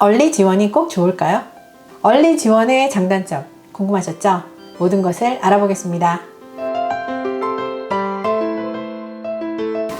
얼리 지원이 꼭 좋을까요? 얼리 지원의 장단점 궁금하셨죠? 모든 것을 알아보겠습니다.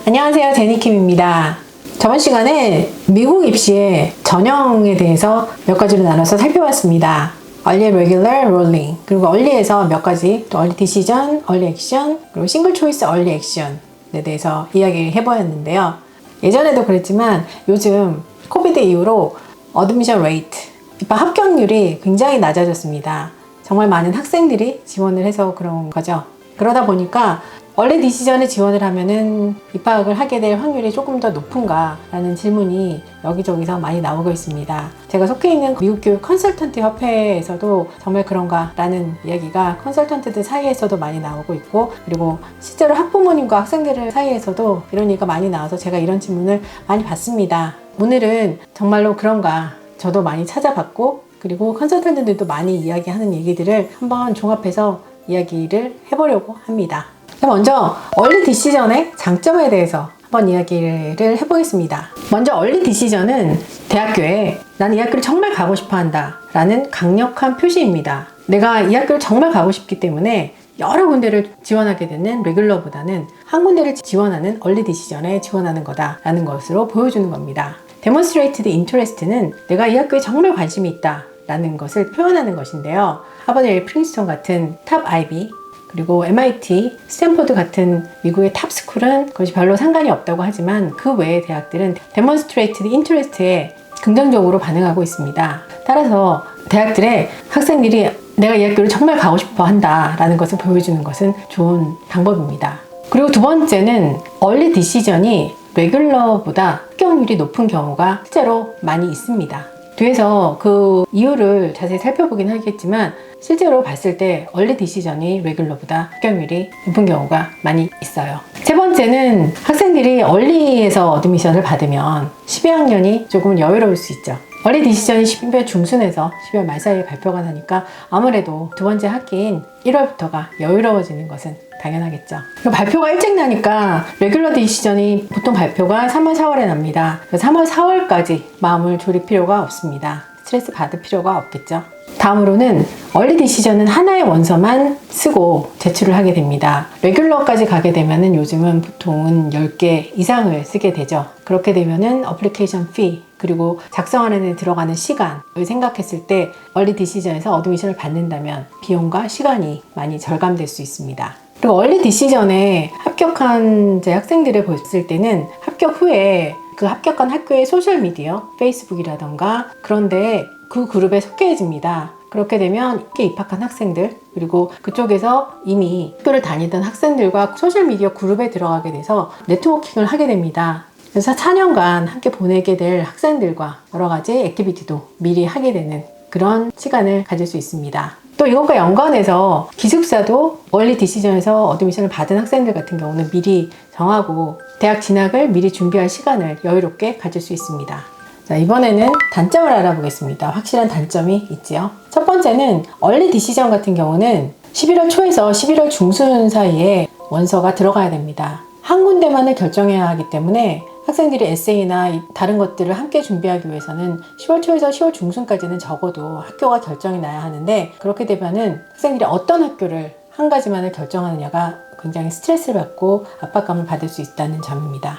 안녕하세요, 제니킴입니다. 저번 시간에 미국 입시의 전형에 대해서 몇 가지로 나눠서 살펴봤습니다. Early, Regular, Rolling, 그리고 Early에서 몇 가지, 또 Early Decision, Early Action, 그리고 Single Choice Early Action에 대해서 이야기를 해보았는데요. 예전에도 그랬지만 요즘 코비드 이후로 Admission Rate, 입학 합격률이 굉장히 낮아졌습니다. 정말 많은 학생들이 지원을 해서 그런 거죠. 그러다 보니까 얼리 디시전에 지원을 하면은 입학을 하게 될 확률이 조금 더 높은가 라는 질문이 여기저기서 많이 나오고 있습니다. 제가 속해 있는 미국 교육 컨설턴트 협회에서도 정말 그런가 라는 이야기가 컨설턴트들 사이에서도 많이 나오고 있고, 그리고 실제로 학부모님과 학생들 사이에서도 이런 얘기가 많이 나와서 제가 이런 질문을 많이 받습니다. 오늘은 정말로 그런가 저도 많이 찾아봤고, 그리고 컨설턴트들도 많이 이야기하는 얘기들을 한번 종합해서 이야기를 해보려고 합니다. 먼저 얼리 디시전의 장점에 대해서 한번 이야기를 해보겠습니다. 먼저 얼리 디시전은 대학교에 나는 이 학교를 정말 가고 싶어 한다 라는 강력한 표시입니다. 내가 이 학교를 정말 가고 싶기 때문에 여러 군데를 지원하게 되는 레귤러보다는 한 군데를 지원하는 얼리 디시전에 지원하는 거다 라는 것으로 보여주는 겁니다. Demonstrated Interest는 내가 이 학교에 정말 관심이 있다 라는 것을 표현하는 것인데요. 하버드, 프린스턴 같은 탑 아이비, 그리고 MIT, 스탠포드 같은 미국의 탑스쿨은 그것이 별로 상관이 없다고 하지만 그 외의 대학들은 Demonstrated Interest에 긍정적으로 반응하고 있습니다. 따라서 대학들의 학생들이 내가 이 학교를 정말 가고 싶어 한다 라는 것을 보여주는 것은 좋은 방법입니다. 그리고 두 번째는 얼리 디시전이 레귤러보다 합격률이 높은 경우가 실제로 많이 있습니다. 뒤에서 그 이유를 자세히 살펴보긴 하겠지만 실제로 봤을 때 얼리 디시전이 레귤러보다 합격률이 높은 경우가 많이 있어요. 세 번째는 학생들이 얼리에서 어드미션을 받으면 12학년이 조금 여유로울 수 있죠. 얼리 디시전이 12월 중순에서 12월 말 사이에 발표가 나니까 아무래도 두 번째 학기인 1월부터가 여유로워지는 것은 당연하겠죠. 발표가 일찍 나니까 레귤러 디시전이 보통 발표가 3월, 4월에 납니다. 3월, 4월까지 마음을 졸일 필요가 없습니다. 스트레스 받을 필요가 없겠죠. 다음으로는 얼리 디시전은 하나의 원서만 쓰고 제출을 하게 됩니다. 레귤러까지 가게 되면은 요즘은 보통은 10개 이상을 쓰게 되죠. 그렇게 되면은 어플리케이션 피, 그리고 작성하는 데 들어가는 시간을 생각했을 때 얼리 디시전에서 어드미션을 받는다면 비용과 시간이 많이 절감될 수 있습니다. 그리고 얼리 디시전에 합격한 학생들을 봤을 때는 합격 후에 그 합격한 학교의 소셜미디어, 페이스북이라던가 그런데 그 그룹에 속해집니다. 그렇게 되면 이렇게 입학한 학생들, 그리고 그쪽에서 이미 학교를 다니던 학생들과 소셜미디어 그룹에 들어가게 돼서 네트워킹을 하게 됩니다. 그래서 4년간 함께 보내게 될 학생들과 여러 가지 액티비티도 미리 하게 되는 그런 시간을 가질 수 있습니다. 또 이것과 연관해서 기숙사도 얼리 디시전에서 어드미션을 받은 학생들 같은 경우는 미리 정하고 대학 진학을 미리 준비할 시간을 여유롭게 가질 수 있습니다. 자, 이번에는 단점을 알아보겠습니다. 확실한 단점이 있지요. 첫 번째는 얼리 디시전 같은 경우는 11월 초에서 11월 중순 사이에 원서가 들어가야 됩니다. 한 군데만을 결정해야 하기 때문에 학생들이 에세이나 다른 것들을 함께 준비하기 위해서는 10월 초에서 10월 중순까지는 적어도 학교가 결정이 나야 하는데, 그렇게 되면은 학생들이 어떤 학교를 한 가지만을 결정하느냐가 굉장히 스트레스를 받고 압박감을 받을 수 있다는 점입니다.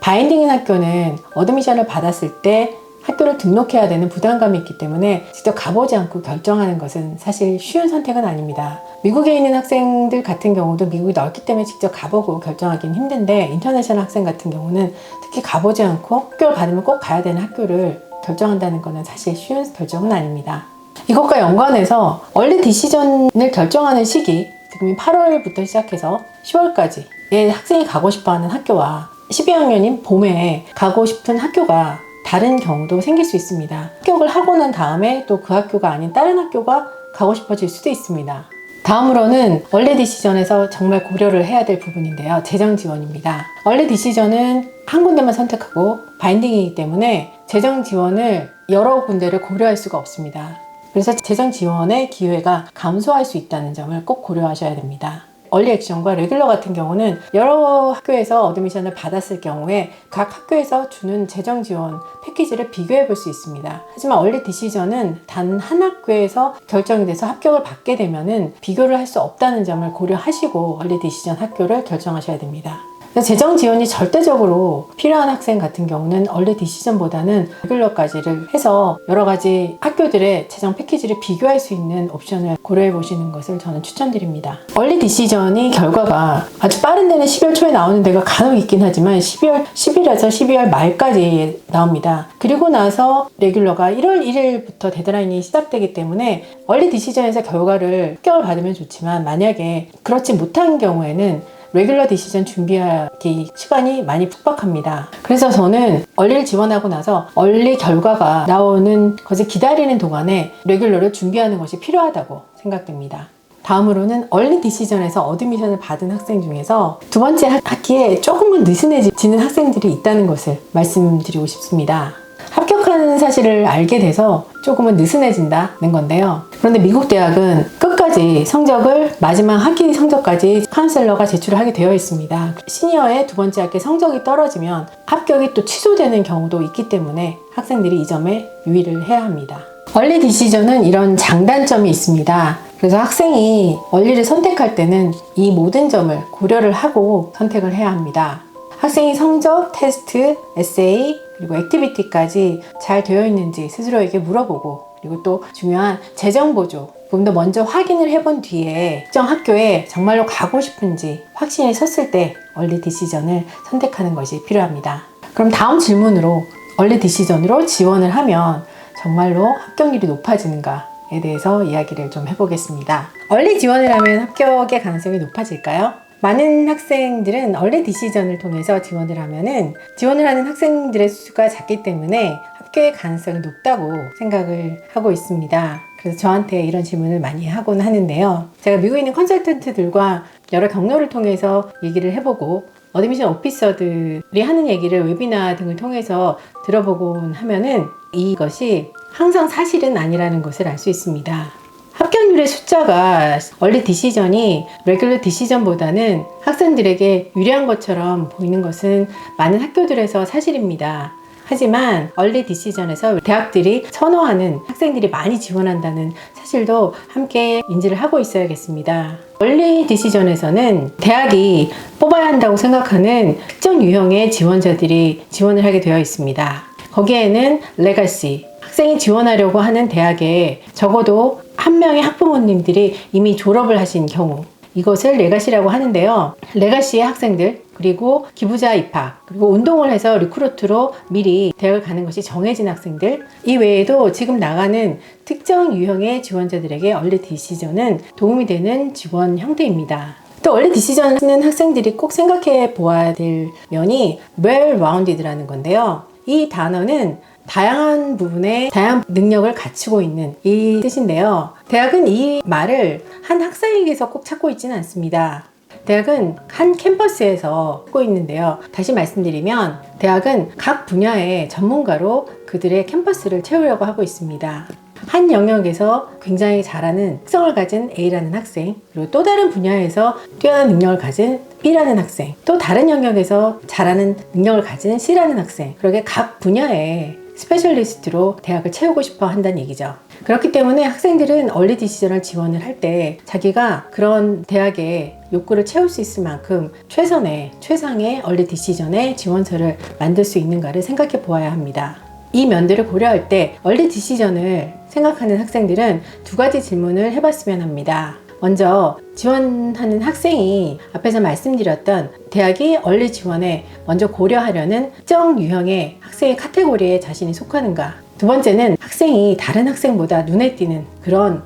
바인딩인 학교는 어드미션을 받았을 때 학교를 등록해야 되는 부담감이 있기 때문에 직접 가보지 않고 결정하는 것은 사실 쉬운 선택은 아닙니다. 미국에 있는 학생들 같은 경우도 미국이 넓기 때문에 직접 가보고 결정하기는 힘든데, 인터내셔널 학생 같은 경우는 특히 가보지 않고 학교를 받으면 꼭 가야 되는 학교를 결정한다는 것은 사실 쉬운 결정은 아닙니다. 이것과 연관해서 얼리 디시전을 결정하는 시기, 지금 8월부터 시작해서 10월까지 학생이 가고 싶어하는 학교와 12학년인 봄에 가고 싶은 학교가 다른 경우도 생길 수 있습니다. 합격을 하고 난 다음에 또 그 학교가 아닌 다른 학교가 가고 싶어질 수도 있습니다. 다음으로는 얼리 디시전에서 정말 고려를 해야 될 부분인데요. 재정 지원입니다. 얼리 디시전은 한 군데만 선택하고 바인딩이기 때문에 재정 지원을 여러 군데를 고려할 수가 없습니다. 그래서 재정 지원의 기회가 감소할 수 있다는 점을 꼭 고려하셔야 됩니다. 얼리 액션과 레귤러 같은 경우는 여러 학교에서 어드미션을 받았을 경우에 각 학교에서 주는 재정 지원 패키지를 비교해 볼 수 있습니다. 하지만 얼리 디시전은 단 한 학교에서 결정이 돼서 합격을 받게 되면은 비교를 할 수 없다는 점을 고려하시고 얼리 디시전 학교를 결정하셔야 됩니다. 재정 지원이 절대적으로 필요한 학생 같은 경우는 얼리 디시전보다는 레귤러까지를 해서 여러 가지 학교들의 재정 패키지를 비교할 수 있는 옵션을 고려해 보시는 것을 저는 추천드립니다. 얼리 디시전이 결과가 아주 빠른 데는 12월 초에 나오는 데가 간혹 있긴 하지만 11에서 12월 말까지 나옵니다. 그리고 나서 레귤러가 1월 1일부터 데드라인이 시작되기 때문에 얼리 디시전에서 결과를 합격을 받으면 좋지만 만약에 그렇지 못한 경우에는 레귤러 디시전 준비하기 시간이 많이 촉박합니다. 그래서 저는 얼리를 지원하고 나서 얼리 결과가 나오는 것을 기다리는 동안에 레귤러를 준비하는 것이 필요하다고 생각됩니다. 다음으로는 얼리 디시전에서 어드미션을 받은 학생 중에서 두 번째 학기에 조금은 느슨해지는 학생들이 있다는 것을 말씀드리고 싶습니다. 합격하는 사실을 알게 돼서 조금은 느슨해진다는 건데요. 그런데 미국 대학은 끝까지 성적을 마지막 학기 성적까지 카운셀러가 제출을 하게 되어 있습니다. 시니어의 두 번째 학기 성적이 떨어지면 합격이 또 취소되는 경우도 있기 때문에 학생들이 이 점에 유의를 해야 합니다. 얼리 디시전은 이런 장단점이 있습니다. 그래서 학생이 얼리를 선택할 때는 이 모든 점을 고려를 하고 선택을 해야 합니다. 학생이 성적, 테스트, 에세이, 그리고 액티비티까지 잘 되어 있는지 스스로에게 물어보고, 그리고 또 중요한 재정 보조 부분도 먼저 확인을 해본 뒤에 특정 학교에 정말로 가고 싶은지 확신이 섰을 때 얼리 디시전을 선택하는 것이 필요합니다. 그럼 다음 질문으로 얼리 디시전으로 지원을 하면 정말로 합격률이 높아지는가에 대해서 이야기를 좀 해보겠습니다. 얼리 지원을 하면 합격의 가능성이 높아질까요? 많은 학생들은 얼리 디시전을 통해서 지원을 하면은 지원을 하는 학생들의 수가 작기 때문에 합격의 가능성이 높다고 생각을 하고 있습니다. 그래서 저한테 이런 질문을 많이 하곤 하는데요. 제가 미국에 있는 컨설턴트들과 여러 경로를 통해서 얘기를 해보고 어드미션 오피서들이 하는 얘기를 웨비나 등을 통해서 들어보곤 하면은 이것이 항상 사실은 아니라는 것을 알 수 있습니다. 합격률의 숫자가 얼리 디시전이 레귤러 디시전보다는 학생들에게 유리한 것처럼 보이는 것은 많은 학교들에서 사실입니다. 하지만 얼리 디시전에서 대학들이 선호하는 학생들이 많이 지원한다는 사실도 함께 인지를 하고 있어야겠습니다. 얼리 디시전에서는 대학이 뽑아야 한다고 생각하는 특정 유형의 지원자들이 지원을 하게 되어 있습니다. 거기에는 레가시, 학생이 지원하려고 하는 대학에 적어도 한 명의 학부모님들이 이미 졸업을 하신 경우, 이것을 레가시라고 하는데요. 레가시의 학생들, 그리고 기부자 입학, 그리고 운동을 해서 리크루트로 미리 대학을 가는 것이 정해진 학생들, 이 외에도 지금 나가는 특정 유형의 지원자들에게 얼리 디시전은 도움이 되는 지원 형태입니다. 또 얼리 디시전은 학생들이 꼭 생각해 보아야 될 면이 well-rounded라는 건데요. 이 단어는 다양한 부분에 다양한 능력을 갖추고 있는 이 뜻인데요. 대학은 이 말을 한 학생에게서 꼭 찾고 있지는 않습니다. 대학은 한 캠퍼스에서 찾고 있는데요. 다시 말씀드리면 대학은 각 분야의 전문가로 그들의 캠퍼스를 채우려고 하고 있습니다. 한 영역에서 굉장히 잘하는 특성을 가진 A라는 학생, 그리고 또 다른 분야에서 뛰어난 능력을 가진 B라는 학생, 또 다른 영역에서 잘하는 능력을 가진 C라는 학생, 그렇게 각 분야에 스페셜리스트로 대학을 채우고 싶어 한다는 얘기죠. 그렇기 때문에 학생들은 얼리 디시전을 지원을 할 때 자기가 그런 대학의 욕구를 채울 수 있을 만큼 최상의 얼리 디시전의 지원서를 만들 수 있는가를 생각해 보아야 합니다. 이 면들을 고려할 때 얼리 디시전을 생각하는 학생들은 두 가지 질문을 해봤으면 합니다. 먼저 지원하는 학생이 앞에서 말씀드렸던 대학이 얼리 지원에 먼저 고려하려는 특정 유형의 학생의 카테고리에 자신이 속하는가. 두 번째는 학생이 다른 학생보다 눈에 띄는 그런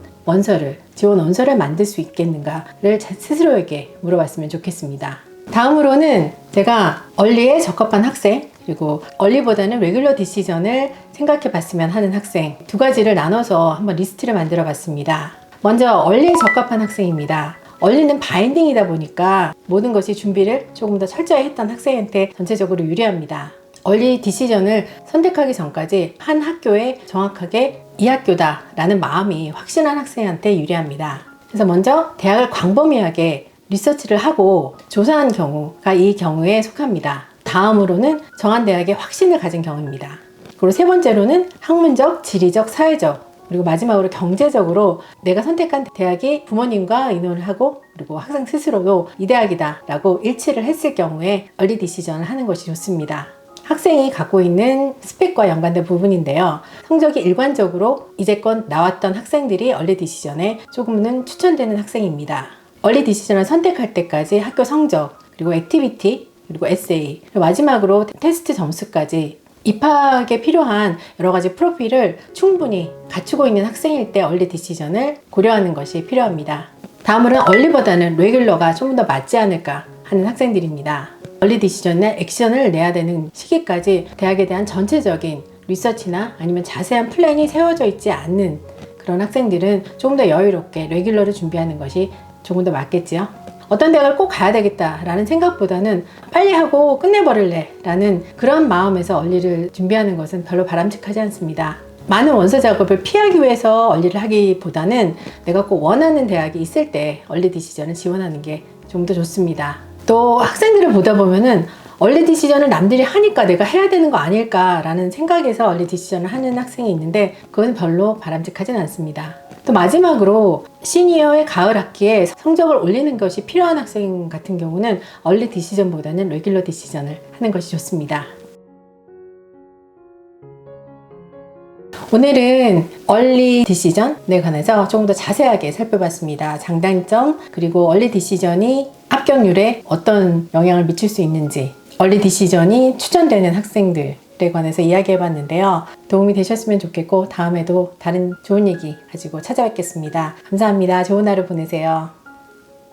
지원 원서를 만들 수 있겠는가를 스스로에게 물어봤으면 좋겠습니다. 다음으로는 제가 얼리에 적합한 학생, 그리고 얼리보다는 레귤러 디시전을 생각해 봤으면 하는 학생, 두 가지를 나눠서 한번 리스트를 만들어 봤습니다. 먼저 얼리에 적합한 학생입니다. 얼리는 바인딩이다 보니까 모든 것이 준비를 조금 더 철저히 했던 학생한테 전체적으로 유리합니다. 얼리 디시전을 선택하기 전까지 한 학교에 정확하게 이 학교다 라는 마음이 확신한 학생한테 유리합니다. 그래서 먼저 대학을 광범위하게 리서치를 하고 조사한 경우가 이 경우에 속합니다. 다음으로는 정한 대학에 확신을 가진 경우입니다. 그리고 세 번째로는 학문적, 지리적, 사회적, 그리고 마지막으로 경제적으로 내가 선택한 대학이 부모님과 의논을 하고 그리고 학생 스스로도 이 대학이다 라고 일치를 했을 경우에 얼리 디시전을 하는 것이 좋습니다. 학생이 갖고 있는 스펙과 연관된 부분인데요. 성적이 일관적으로 이제껏 나왔던 학생들이 얼리 디시전에 조금은 추천되는 학생입니다. 얼리 디시전을 선택할 때까지 학교 성적, 그리고 액티비티, 그리고 에세이, 그리고 마지막으로 테스트 점수까지 입학에 필요한 여러 가지 프로필을 충분히 갖추고 있는 학생일 때 얼리 디시전을 고려하는 것이 필요합니다. 다음으로는 얼리보다는 레귤러가 조금 더 맞지 않을까 하는 학생들입니다. 얼리 디시전에 액션을 내야 되는 시기까지 대학에 대한 전체적인 리서치나 아니면 자세한 플랜이 세워져 있지 않는 그런 학생들은 조금 더 여유롭게 레귤러를 준비하는 것이 조금 더 맞겠지요. 어떤 대학을 꼭 가야 되겠다라는 생각보다는 빨리 하고 끝내버릴래 라는 그런 마음에서 얼리를 준비하는 것은 별로 바람직하지 않습니다. 많은 원서 작업을 피하기 위해서 얼리를 하기보다는 내가 꼭 원하는 대학이 있을 때 얼리 디시전을 지원하는 게 좀 더 좋습니다. 또 학생들을 보다 보면은 얼리 디시전을 남들이 하니까 내가 해야 되는 거 아닐까라는 생각에서 얼리 디시전을 하는 학생이 있는데 그건 별로 바람직하진 않습니다. 또 마지막으로 시니어의 가을 학기에 성적을 올리는 것이 필요한 학생 같은 경우는 얼리 디시전보다는 레귤러 디시전을 하는 것이 좋습니다. 오늘은 얼리 디시전에 관해서 조금 더 자세하게 살펴봤습니다. 장단점, 그리고 얼리 디시전이 합격률에 어떤 영향을 미칠 수 있는지, 얼리 디시전이 추천되는 학생들에 관해서 이야기해봤는데요. 도움이 되셨으면 좋겠고 다음에도 다른 좋은 얘기 가지고 찾아뵙겠습니다. 감사합니다. 좋은 하루 보내세요.